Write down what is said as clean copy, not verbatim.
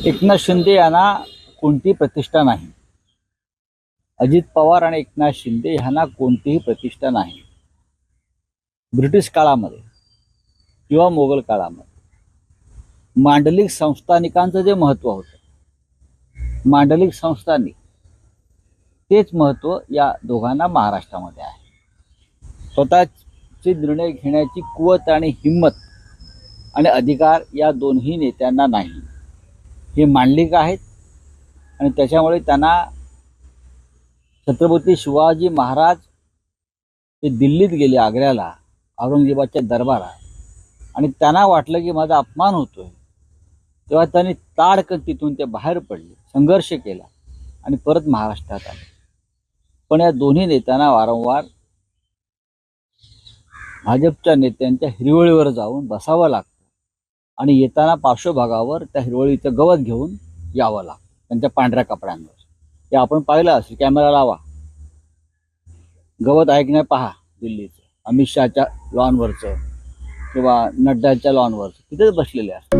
एकनाथ शिंदे यांना कोणतीही प्रतिष्ठा नाही. अजित पवार आणि एकनाथ शिंदे यांना कोणतीही प्रतिष्ठा नाही. ब्रिटिश काळामध्ये किंवा मोगल काळामध्ये मांडलिक संस्थानिकांचं जे महत्त्व होतं, मांडलिक संस्थानिक, तेच महत्त्व या दोघांना महाराष्ट्रामध्ये आहे. स्वतःचे निर्णय घेण्याची कुवत आणि हिंमत आणि अधिकार या दोन्ही नेत्यांना नाही. हे मांडलिक आहेत आणि त्याच्यामुळे त्यांना छत्रपती शिवाजी महाराज ते दिल्लीत गेले, आग्र्याला, औरंगजेबाच्या दरबारात, आणि त्यांना वाटलं की माझा अपमान होतोय. तेव्हा त्यांनी ताडकन तिथून ते बाहेर पडले, संघर्ष केला आणि परत महाराष्ट्रात आले. पण या दोन्ही नेत्यांना वारंवार भाजपच्या नेत्यांच्या हिरवळीवर जाऊन बसावं लागतं आणि येताना पार्श्वभागावर त्या हिरवळीचं गवत घेऊन यावं लागतं, त्यांच्या पांढऱ्या कपड्यांवर. हे आपण पाहिलं असेल, कॅमेरा लावा, गवत ऐकण्या पहा दिल्लीचं, अमित शहाच्या लॉनवरचं किंवा नड्डाच्या लॉनवरचं, तिथेच बसलेले असतात.